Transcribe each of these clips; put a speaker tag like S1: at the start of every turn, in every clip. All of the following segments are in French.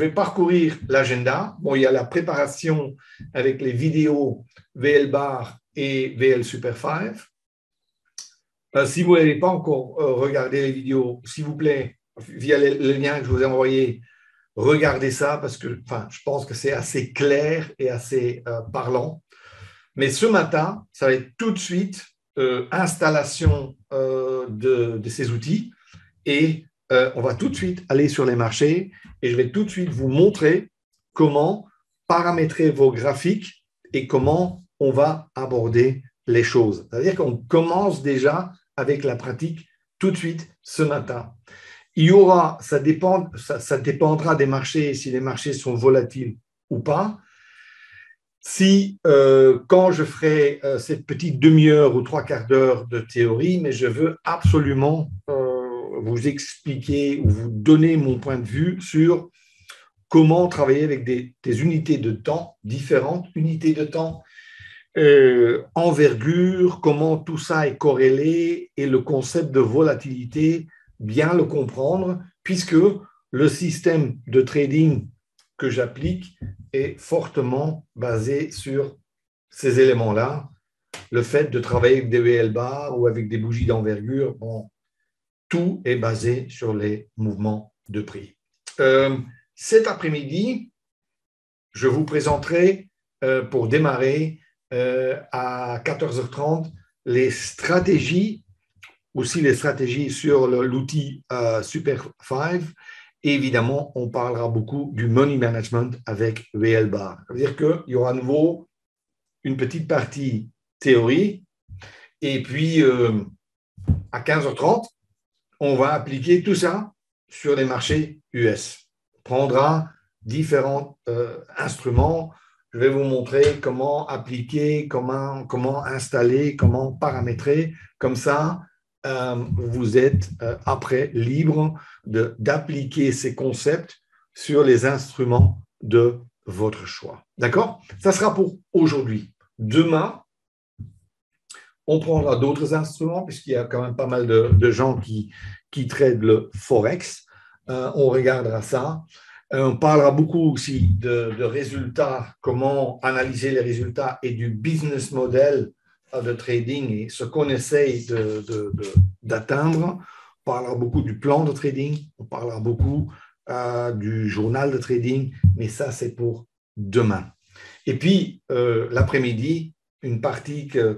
S1: vais parcourir l'agenda. Bon, il y a la préparation avec les vidéos VL-Bar et VL Super 5. Si vous n'avez pas encore regardé les vidéos, s'il vous plaît, via le lien que je vous ai envoyé, regardez ça parce que je pense que c'est assez clair et assez parlant. Mais ce matin, ça va être tout de suite installation de ces outils et on va tout de suite aller sur les marchés et je vais tout de suite vous montrer comment paramétrer vos graphiques et comment on va aborder les choses. C'est-à-dire qu'on commence déjà avec la pratique tout de suite ce matin. Il y aura, ça dépendra des marchés, si les marchés sont volatiles ou pas. Si, quand je ferai cette petite demi-heure ou trois quarts d'heure de théorie, mais je veux absolument vous expliquer ou vous donner mon point de vue sur comment travailler avec des unités de temps, différentes unités de temps, envergure, comment tout ça est corrélé et le concept de volatilité, bien le comprendre, puisque le système de trading que j'applique est fortement basé sur ces éléments-là. Le fait de travailler avec des VL-bar ou avec des bougies d'envergure, bon, tout est basé sur les mouvements de prix. Cet après-midi, je vous présenterai, pour démarrer, à 14h30, les stratégies, aussi les stratégies sur l'outil Super 5. Et évidemment, on parlera beaucoup du money management avec VL-Bar. Ça veut dire qu'il y aura à nouveau une petite partie théorie. Et puis, à 15h30, on va appliquer tout ça sur les marchés US. On prendra différents instruments. Je vais vous montrer comment appliquer, comment installer, comment paramétrer. Comme ça, vous êtes après libre d'appliquer ces concepts sur les instruments de votre choix. D'accord? Ça sera pour aujourd'hui. Demain, on prendra d'autres instruments puisqu'il y a quand même pas mal de gens qui tradent le Forex. On regardera ça. On parlera beaucoup aussi de résultats, comment analyser les résultats et du business model de trading et ce qu'on essaye d'atteindre. On parlera beaucoup du plan de trading, on parlera beaucoup du journal de trading, mais ça, c'est pour demain. Et puis, l'après-midi, une partie que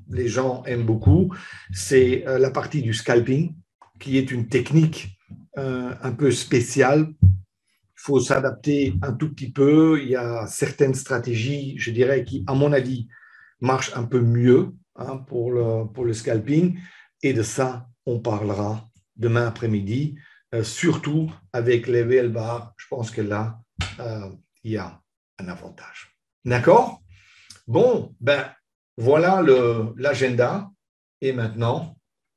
S1: les gens aiment beaucoup, c'est la partie du scalping, qui est une technique un peu spéciale. Il faut s'adapter un tout petit peu. Il y a certaines stratégies, je dirais, qui, à mon avis, marchent un peu mieux pour le scalping. Et de ça, on parlera demain après-midi, surtout avec les VL-Bar. Je pense que là, il y a un avantage. D'accord? Bon, voilà l'agenda. Et maintenant,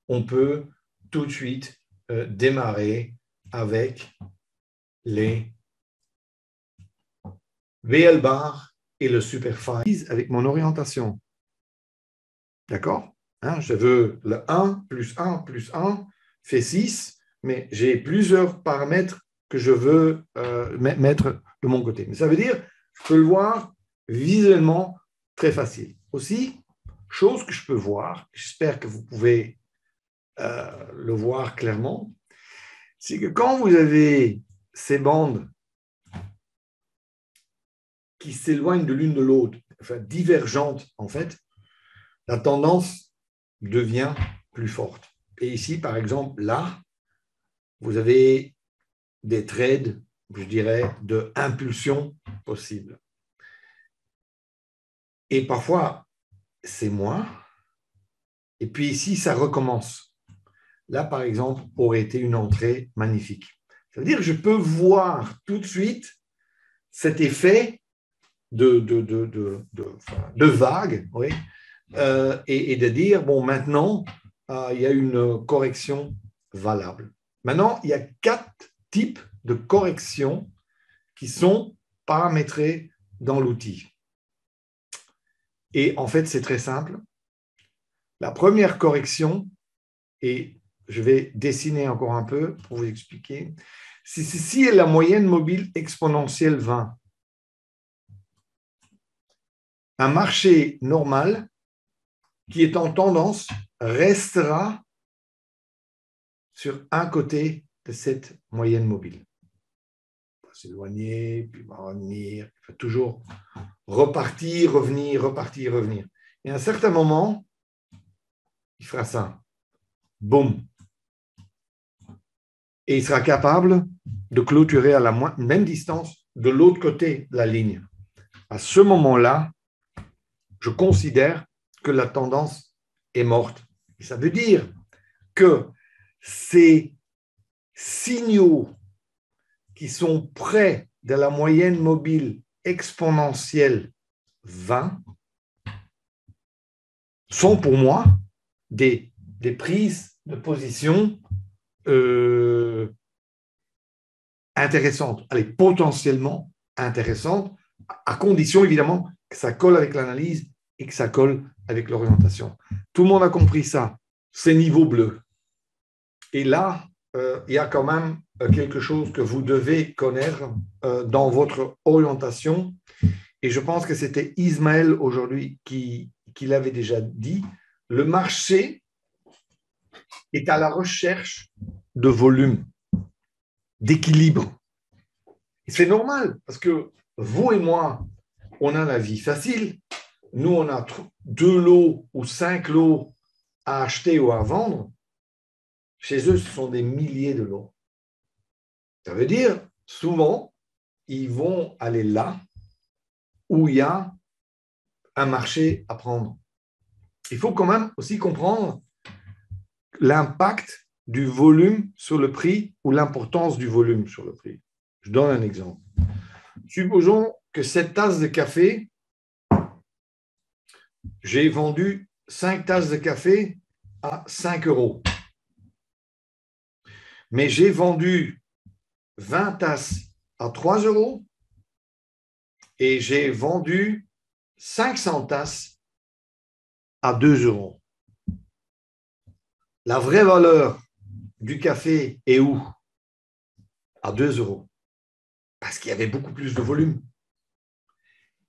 S1: on peut tout de suite démarrer avec les VL-Bar et le Super 5 avec mon orientation. D'accord? Je veux le 1 plus 1 plus 1 fait 6, mais j'ai plusieurs paramètres que je veux mettre de mon côté. Mais ça veut dire, je peux le voir visuellement très facile. Aussi, chose que je peux voir, j'espère que vous pouvez le voir clairement, c'est que quand vous avez ces bandes qui s'éloignent de l'une de l'autre, enfin divergentes en fait, la tendance devient plus forte. Et ici, par exemple, là, vous avez des trades, je dirais, de impulsion possible. Et parfois, c'est moins. Et puis ici, ça recommence. Là, par exemple, aurait été une entrée magnifique. Ça veut dire que je peux voir tout de suite cet effet de vague, oui, et de dire, bon, maintenant, il y a une correction valable. Maintenant, il y a 4 types de corrections qui sont paramétrées dans l'outil. Et en fait, c'est très simple. La première correction, et je vais dessiner encore un peu pour vous expliquer, Si ceci est la moyenne mobile exponentielle 20, un marché normal qui est en tendance restera sur un côté de cette moyenne mobile. Il va s'éloigner, puis il va revenir, il va toujours repartir, revenir, repartir, revenir. Et à un certain moment, il fera ça. Boum. Et il sera capable de clôturer à la même distance de l'autre côté de la ligne. À ce moment-là, je considère que la tendance est morte. Et ça veut dire que ces signaux qui sont près de la moyenne mobile exponentielle 20 sont pour moi des prises de position intéressantes, allez, potentiellement intéressantes, à condition évidemment que ça colle avec l'analyse et que ça colle avec l'orientation. Tout le monde a compris ça, c'est niveau bleu. Et là, il y a quand même quelque chose que vous devez connaître dans votre orientation. Et je pense que c'était Ismaël aujourd'hui qui l'avait déjà dit. Le marché est à la recherche de volume, d'équilibre. Et c'est normal parce que vous et moi, on a la vie facile. Nous, on a 2 lots ou 5 lots à acheter ou à vendre. Chez eux, ce sont des milliers de lots. Ça veut dire, souvent, ils vont aller là où il y a un marché à prendre. Il faut quand même aussi comprendre l'impact du volume sur le prix ou l'importance du volume sur le prix. Je donne un exemple. Supposons que cette tasse de café, j'ai vendu 5 tasses de café à 5 euros. Mais j'ai vendu 20 tasses à 3 euros et j'ai vendu 500 tasses à 2 euros. La vraie valeur du café est où? À 2 euros. Parce qu'il y avait beaucoup plus de volume.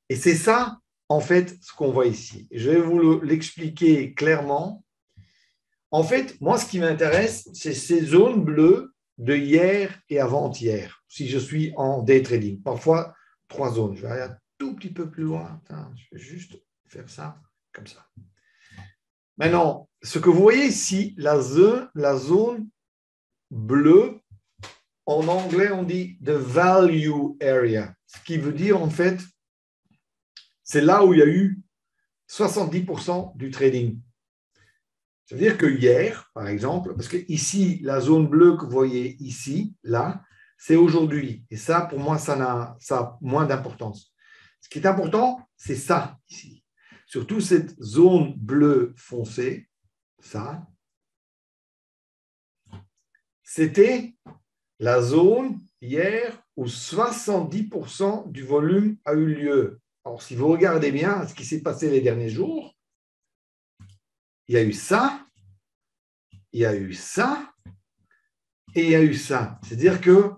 S1: Et c'est ça, en fait, ce qu'on voit ici. Je vais vous l'expliquer clairement. En fait, moi, ce qui m'intéresse, c'est ces zones bleues de hier et avant-hier, si je suis en day trading. Parfois, 3 zones. Je vais aller un tout petit peu plus loin. Attends, je vais juste faire ça comme ça. Maintenant, ce que vous voyez ici, la zone bleue, en anglais, on dit the value area. Ce qui veut dire, en fait, c'est là où il y a eu 70% du trading. C'est-à-dire que hier, par exemple, parce que ici, la zone bleue que vous voyez ici, là, c'est aujourd'hui. Et ça, pour moi, ça a moins d'importance. Ce qui est important, c'est ça ici. Surtout cette zone bleue foncée, ça, c'était la zone hier où 70% du volume a eu lieu. Alors, si vous regardez bien ce qui s'est passé les derniers jours, il y a eu ça, il y a eu ça, et il y a eu ça. C'est-à-dire que le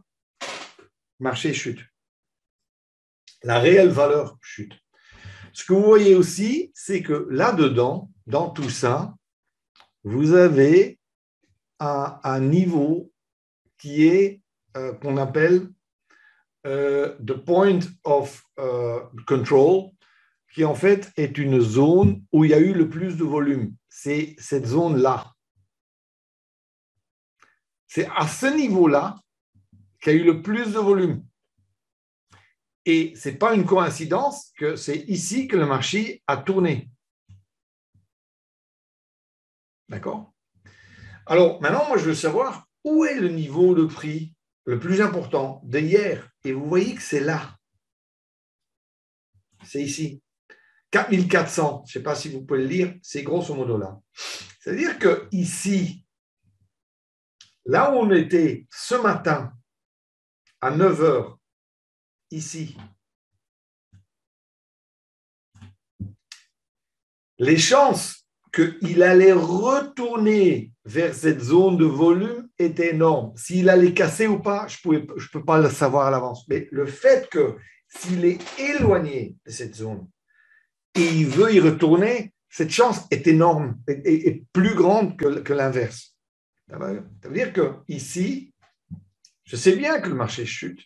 S1: marché chute. La réelle valeur chute. Ce que vous voyez aussi, c'est que là-dedans, dans tout ça, vous avez un niveau qui est qu'on appelle the point of control, qui en fait est une zone où il y a eu le plus de volume. C'est cette zone-là. C'est à ce niveau-là qu'il y a eu le plus de volume. Et ce n'est pas une coïncidence que c'est ici que le marché a tourné. D'accord? Alors, maintenant, moi, je veux savoir où est le niveau de prix le plus important de hier. Et vous voyez que c'est là. C'est ici. 4400, je ne sais pas si vous pouvez le lire, c'est grosso modo là. C'est-à-dire que ici, là où on était ce matin, à 9 heures, ici, les chances qu'il allait retourner vers cette zone de volume était énorme. S'il allait casser ou pas, je peux pas le savoir à l'avance. Mais le fait que s'il est éloigné de cette zone et il veut y retourner, cette chance est énorme et plus grande que l'inverse. Ça veut dire que ici, je sais bien que le marché chute,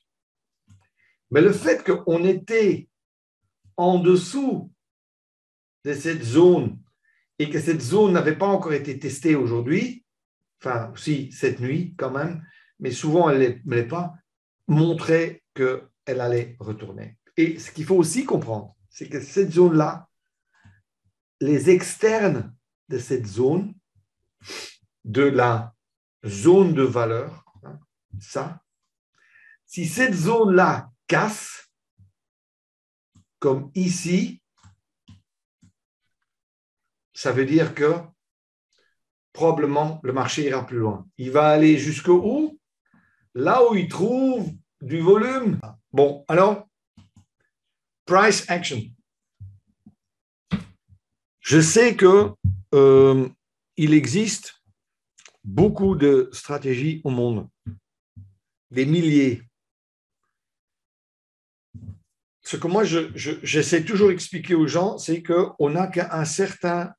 S1: mais le fait qu'on était en dessous de cette zone et que cette zone n'avait pas encore été testée aujourd'hui, enfin, si, cette nuit quand même, mais souvent elle ne l'est pas, montrait qu'elle allait retourner. Et ce qu'il faut aussi comprendre, c'est que cette zone-là, les externes de cette zone, de la zone de valeur, hein, ça, si cette zone-là casse, comme ici, ça veut dire que probablement le marché ira plus loin. Il va aller jusqu'où? Là où il trouve du volume. Bon, alors, price action. Je sais que il existe beaucoup de stratégies au monde, des milliers. Ce que moi, j'essaie toujours d'expliquer aux gens, c'est qu'on n'a qu'un certain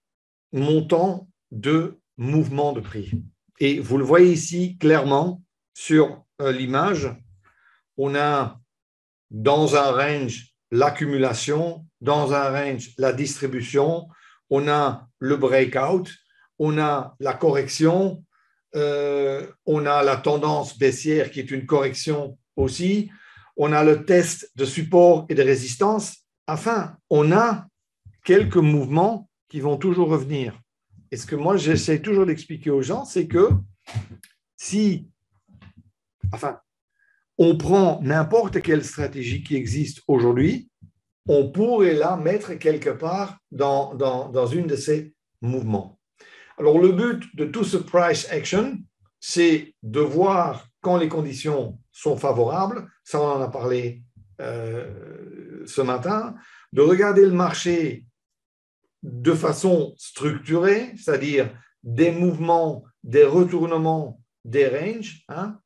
S1: montant de mouvement de prix. Et vous le voyez ici clairement sur l'image, on a dans un range l'accumulation, dans un range la distribution, on a le breakout, on a la correction, on a la tendance baissière qui est une correction aussi, on a le test de support et de résistance. Enfin, on a quelques mouvements qui vont toujours revenir. Et ce que moi, j'essaie toujours d'expliquer aux gens, c'est que si, on prend n'importe quelle stratégie qui existe aujourd'hui, on pourrait la mettre quelque part dans une de ces mouvements. Alors, le but de tout ce price action, c'est de voir quand les conditions sont favorables, ça on en a parlé ce matin, de regarder le marché de façon structurée, c'est-à-dire des mouvements, des retournements, des ranges, hein,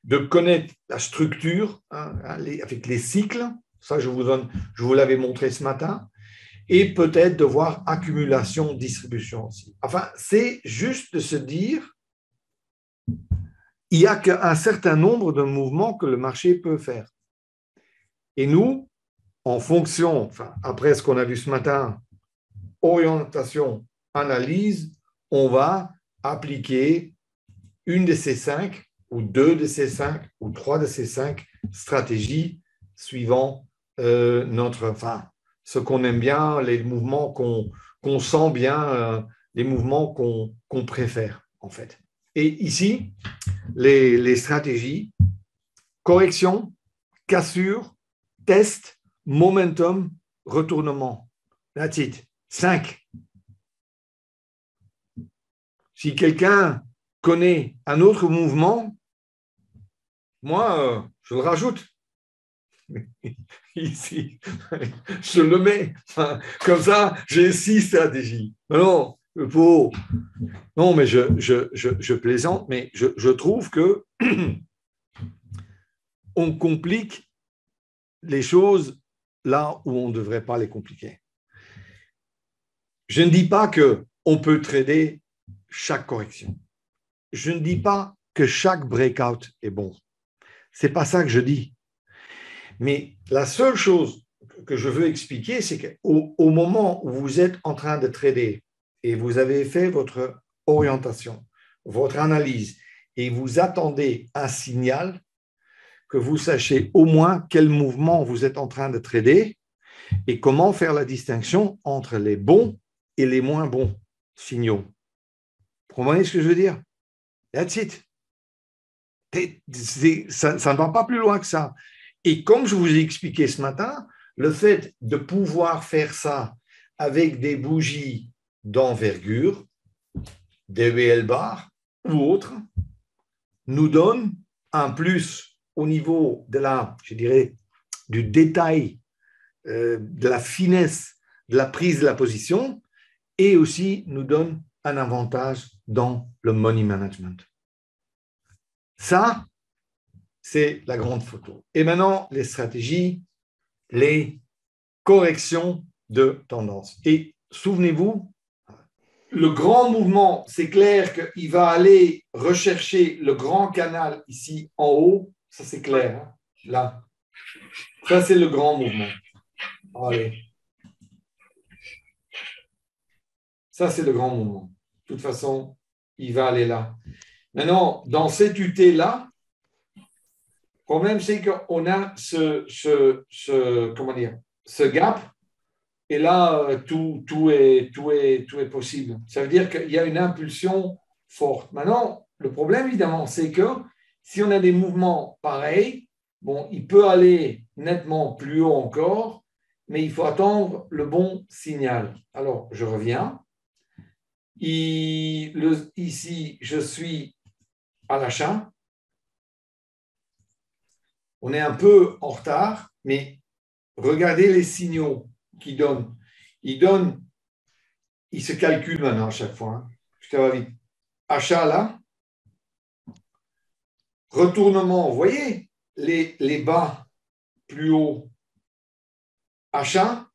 S1: de connaître la structure hein, avec les cycles, ça je vous l'avais montré ce matin, et peut-être de voir accumulation, distribution aussi. Enfin, c'est juste de se dire, il n'y a qu'un certain nombre de mouvements que le marché peut faire. Et nous, en fonction, enfin, après ce qu'on a vu ce matin, orientation, analyse, on va appliquer une de ces 5 ou 2 de ces 5 ou 3 de ces 5 stratégies suivant ce qu'on aime bien, les mouvements qu'on sent bien, les mouvements qu'on préfère en fait. Et ici, les stratégies, correction, cassure, test, momentum, retournement. That's it. 5. Si quelqu'un connaît un autre mouvement, moi, je le rajoute. Ici, je le mets. Enfin, comme ça, j'ai 6 stratégies. Non, non, mais je plaisante, mais je trouve que on complique les choses là où on ne devrait pas les compliquer. Je ne dis pas qu'on peut trader chaque correction. Je ne dis pas que chaque breakout est bon. Ce n'est pas ça que je dis. Mais la seule chose que je veux expliquer, c'est qu'au moment où vous êtes en train de trader et vous avez fait votre orientation, votre analyse, et vous attendez un signal, que vous sachiez au moins quel mouvement vous êtes en train de trader et comment faire la distinction entre les bons et les moins bons signaux. Vous comprenez ce que je veux dire? That's it. Ça ne va pas plus loin que ça. Et comme je vous ai expliqué ce matin, le fait de pouvoir faire ça avec des bougies d'envergure, des VL bar ou autres, nous donne un plus au niveau de je dirais, du détail, de la finesse de la prise de la position et aussi nous donne un avantage dans le money management. Ça, c'est la grande photo. Et maintenant, les stratégies, les corrections de tendance. Et souvenez-vous, le grand mouvement, c'est clair qu'il va aller rechercher le grand canal ici en haut. Ça, c'est clair. Hein? Là. Ça, c'est le grand mouvement. Allez. Ça, c'est le grand mouvement. De toute façon, il va aller là. Maintenant, dans cette UT-là, le problème, c'est qu'on a ce gap. Et là, tout est possible. Ça veut dire qu'il y a une impulsion forte. Maintenant, le problème, évidemment, c'est que si on a des mouvements pareils, bon, il peut aller nettement plus haut encore, mais il faut attendre le bon signal. Alors, je reviens. Ici, je suis à l'achat. On est un peu en retard, mais regardez les signaux qu'il donne. Il se calcule maintenant à chaque fois. Hein. Ça va vite. Achat là. Retournement, vous voyez les bas plus haut. Achat.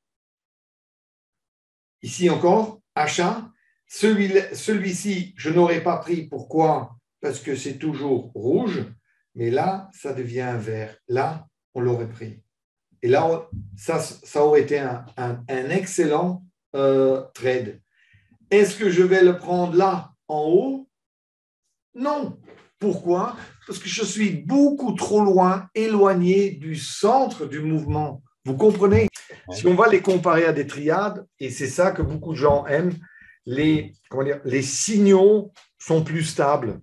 S1: Ici encore, achat. Celui-ci, je n'aurais pas pris. Pourquoi? Parce que c'est toujours rouge. Mais là, ça devient vert. Là, on l'aurait pris. Et là, ça aurait été un excellent trade. Est-ce que je vais le prendre là, en haut? Non. Pourquoi? Parce que je suis beaucoup trop loin, éloigné du centre du mouvement. Vous comprenez? Si on va les comparer à des triades, et c'est ça que beaucoup de gens aiment, les signaux sont plus stables.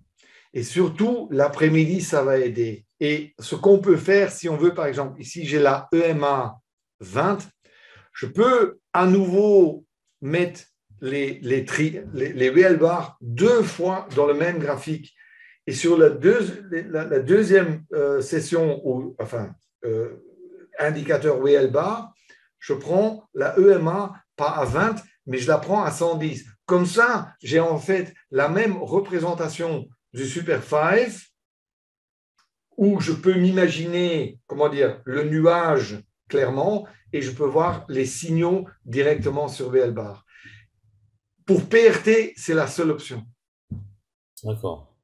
S1: Et surtout, l'après-midi, ça va aider. Et ce qu'on peut faire, si on veut, par exemple, ici, j'ai la EMA 20, je peux à nouveau mettre les real bars 2 fois dans le même graphique. Et sur la deuxième session, indicateur real bar, je prends la EMA pas à 20, mais je la prends à 110. Comme ça, j'ai en fait la même représentation du Super 5 où je peux m'imaginer, le nuage clairement et je peux voir les signaux directement sur VL bar. Pour PRT, c'est la seule option.
S2: D'accord.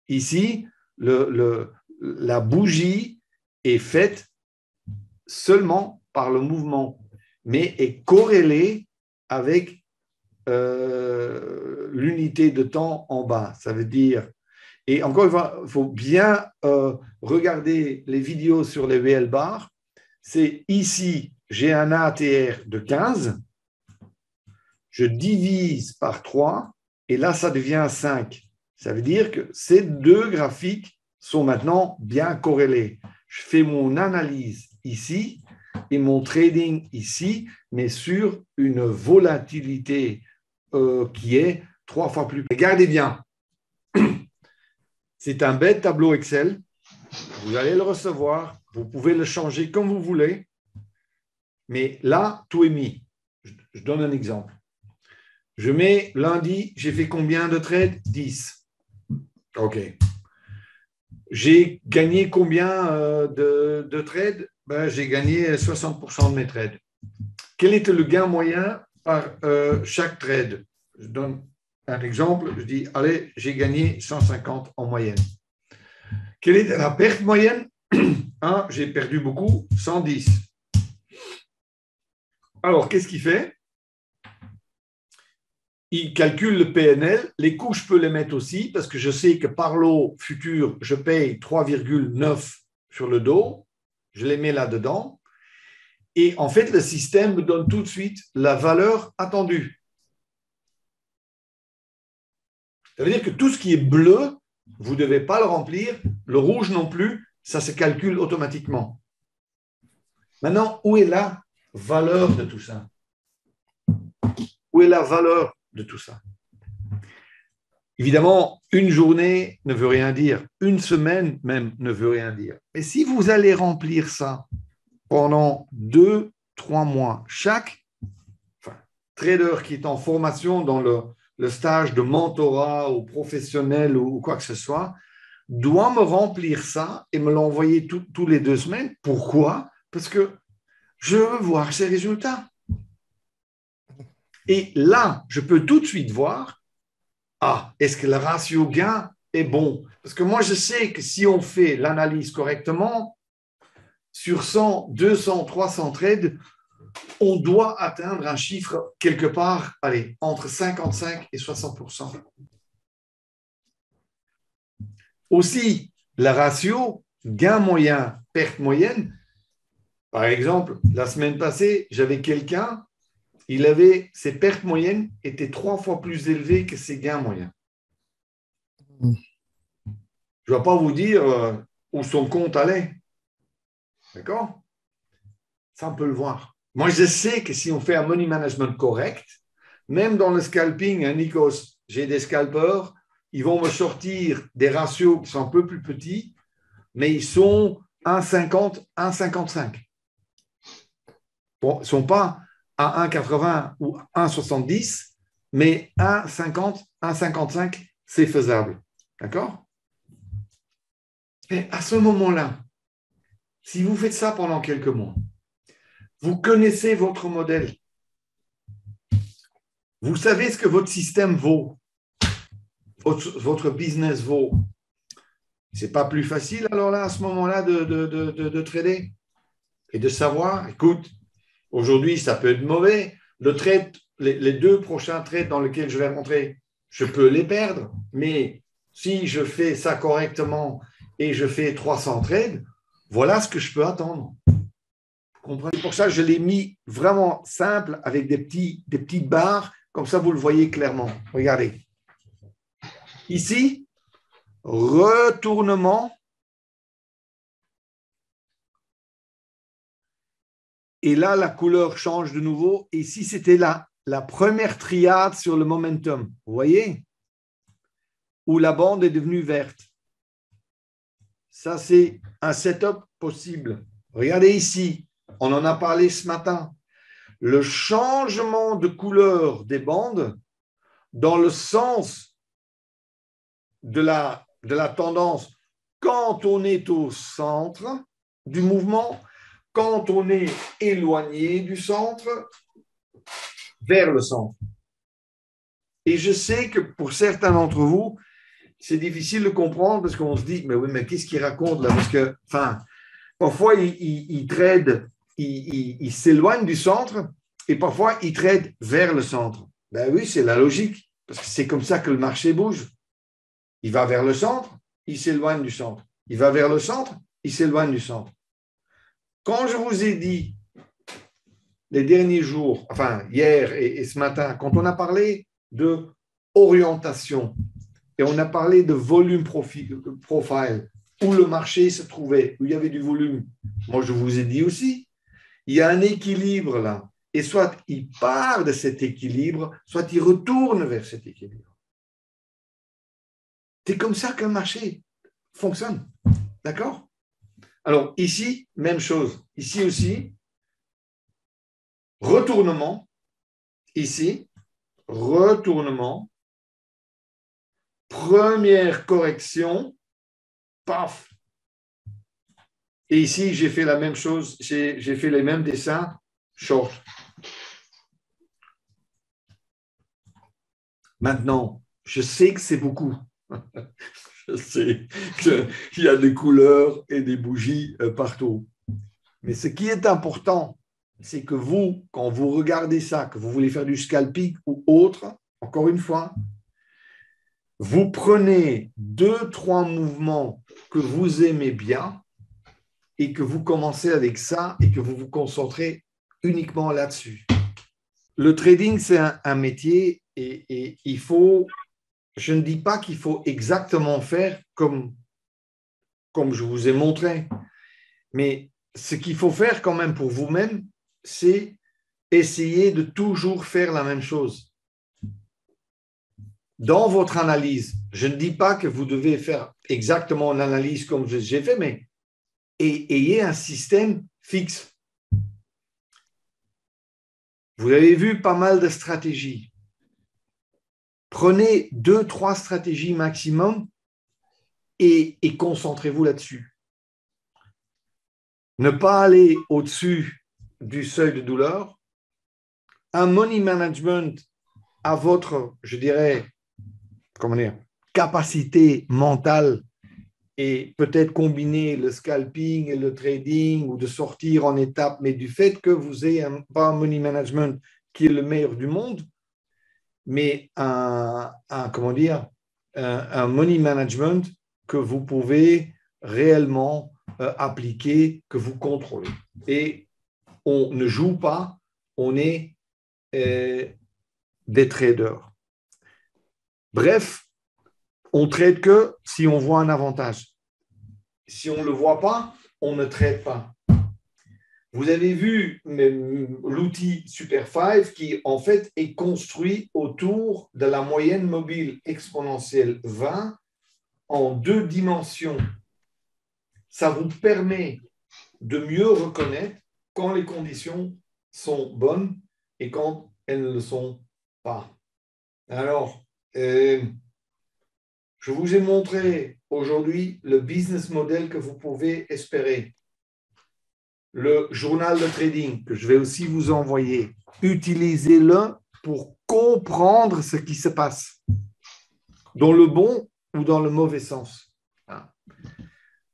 S1: Ici, la bougie est faite seulement par le mouvement, mais est corrélée avec l'unité de temps en bas. Ça veut dire, et encore une fois, il faut bien regarder les vidéos sur les VL bars. C'est ici, j'ai un ATR de 15, je divise par 3, et là, ça devient 5. Ça veut dire que ces deux graphiques sont maintenant bien corrélés. Je fais mon analyse ici et mon trading ici, mais sur une volatilité qui est 3 fois plus. Regardez bien, c'est un bête tableau Excel. Vous allez le recevoir, vous pouvez le changer comme vous voulez, mais là, tout est mis. Je donne un exemple. Je mets lundi, j'ai fait combien de trades? 10. OK. J'ai gagné combien de trades? J'ai gagné 60% de mes trades. Quel était le gain moyen par chaque trade? Je donne un exemple. Je dis, allez, j'ai gagné 150 en moyenne. Quelle était la perte moyenne? J'ai perdu beaucoup, 110. Alors, qu'est-ce qu'il fait? Il calcule le PNL. Les coûts, je peux les mettre aussi parce que je sais que par lot futur, je paye 3,9 sur le dos. Je les mets là-dedans. Et en fait, le système me donne tout de suite la valeur attendue. Ça veut dire que tout ce qui est bleu, vous ne devez pas le remplir. Le rouge non plus, ça se calcule automatiquement. Maintenant, où est la valeur de tout ça? Où est la valeur de tout ça? Évidemment, une journée ne veut rien dire, une semaine même ne veut rien dire. Mais si vous allez remplir ça pendant 2-3 mois, trader qui est en formation dans le stage de mentorat ou professionnel ou quoi que ce soit, doit me remplir ça et me l'envoyer tous les 2 semaines. Pourquoi? Parce que je veux voir ses résultats. Et là, je peux tout de suite voir, est-ce que le ratio gain est bon? Parce que moi, je sais que si on fait l'analyse correctement, sur 100, 200, 300 trades, on doit atteindre un chiffre quelque part, allez, entre 55 et 60%. Aussi, le ratio gain moyen, perte moyenne. Par exemple, la semaine passée, j'avais quelqu'un, ses pertes moyennes étaient 3 fois plus élevées que ses gains moyens. Je ne vais pas vous dire où son compte allait. D'accord? Ça, on peut le voir. Moi, je sais que si on fait un money management correct, même dans le scalping, Nikos, j'ai des scalpers, ils vont me sortir des ratios qui sont un peu plus petits, mais ils sont 1,50, 1,55. Bon, ils ne sont pas à 1,80 ou 1,70, mais 1,50, 1,55, c'est faisable. D'accord? Et à ce moment-là, si vous faites ça pendant quelques mois, vous connaissez votre modèle. Vous savez ce que votre système vaut, votre business vaut. Ce n'est pas plus facile alors là, à ce moment-là, de trader et de savoir, écoute, aujourd'hui, ça peut être mauvais. Le trade, les 2 prochains trades dans lesquels je vais rentrer, je peux les perdre. Mais si je fais ça correctement et je fais 300 trades, voilà ce que je peux attendre. Vous comprenez? Pour ça, je l'ai mis vraiment simple avec des petites barres. Comme ça, vous le voyez clairement. Regardez. Ici, retournement. Et là, la couleur change de nouveau. Et ici, c'était la première triade sur le momentum. Vous voyez? Où la bande est devenue verte. Ça, c'est un setup possible. Regardez ici. On en a parlé ce matin. Le changement de couleur des bandes dans le sens de la tendance quand on est au centre du mouvement, quand on est éloigné du centre, vers le centre. Et je sais que pour certains d'entre vous, c'est difficile de comprendre parce qu'on se dit, mais oui, mais qu'est-ce qu'il raconte là? Parce que, parfois, il trade, il s'éloigne du centre et parfois, il trade vers le centre. Ben oui, c'est la logique, parce que c'est comme ça que le marché bouge. Il va vers le centre, il s'éloigne du centre. Il va vers le centre, il s'éloigne du centre. Quand je vous ai dit, les derniers jours, hier et ce matin, quand on a parlé de orientation et on a parlé de volume profile, où le marché se trouvait, où il y avait du volume, moi je vous ai dit aussi, il y a un équilibre là. Et soit il part de cet équilibre, soit il retourne vers cet équilibre. C'est comme ça qu'un marché fonctionne. D'accord? Alors ici, même chose. Ici aussi, retournement. Ici, retournement. Première correction. Paf. Et ici, j'ai fait la même chose. J'ai fait les mêmes dessins. Short. Maintenant, je sais que c'est beaucoup. Je sais qu'il y a des couleurs et des bougies partout. Mais ce qui est important, c'est que vous, quand vous regardez ça, que vous voulez faire du scalping ou autre, encore une fois, vous prenez 2-3 mouvements que vous aimez bien et que vous commencez avec ça et que vous vous concentrez uniquement là-dessus. Le trading, c'est un métier et il faut, je ne dis pas qu'il faut exactement faire comme je vous ai montré, mais ce qu'il faut faire quand même pour vous-même, c'est essayer de toujours faire la même chose. Dans votre analyse, je ne dis pas que vous devez faire exactement l'analyse comme j'ai fait, mais ayez un système fixe. Vous avez vu pas mal de stratégies. Prenez 2-3 stratégies maximum et concentrez-vous là-dessus. Ne pas aller au-dessus du seuil de douleur. Un money management à votre, je dirais, capacité mentale et peut-être combiner le scalping et le trading ou de sortir en étapes, mais du fait que vous ayez pas un money management qui est le meilleur du monde, mais un money management que vous pouvez réellement appliquer, que vous contrôlez. Et on ne joue pas, on est des traders. Bref, on ne trade que si on voit un avantage. Si on ne le voit pas, on ne trade pas. Vous avez vu l'outil Super 5 qui, en fait, est construit autour de la moyenne mobile exponentielle 20 en 2 dimensions. Ça vous permet de mieux reconnaître quand les conditions sont bonnes et quand elles ne le sont pas. Alors, je vous ai montré aujourd'hui le business model que vous pouvez espérer. Le journal de trading que je vais aussi vous envoyer. Utilisez-le pour comprendre ce qui se passe, dans le bon ou dans le mauvais sens.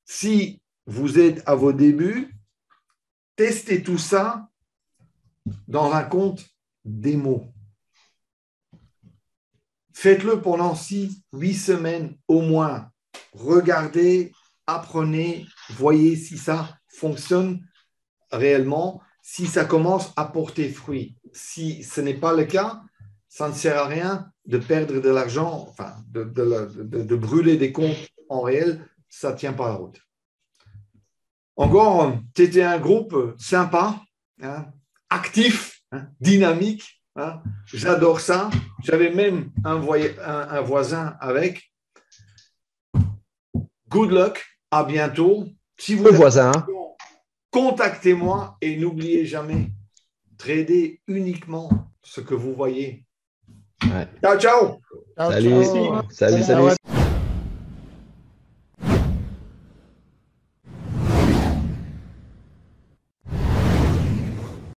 S1: Si vous êtes à vos débuts, testez tout ça dans un compte démo. Faites-le pendant 6-8 semaines au moins. Regardez, apprenez, voyez si ça fonctionne réellement, si ça commence à porter fruit. Si ce n'est pas le cas, ça ne sert à rien de perdre de l'argent, enfin, de brûler des comptes en réel, ça ne tient pas la route. Encore, c'était un groupe sympa, hein, actif, hein, dynamique. Hein. J'adore ça. J'avais même un voisin avec. Good luck, à bientôt. Si vous
S3: Le voisin.
S1: Contactez-moi et n'oubliez jamais, tradez uniquement ce que vous voyez.
S3: Ouais.
S1: Ciao, ciao.
S3: Salut. Salut.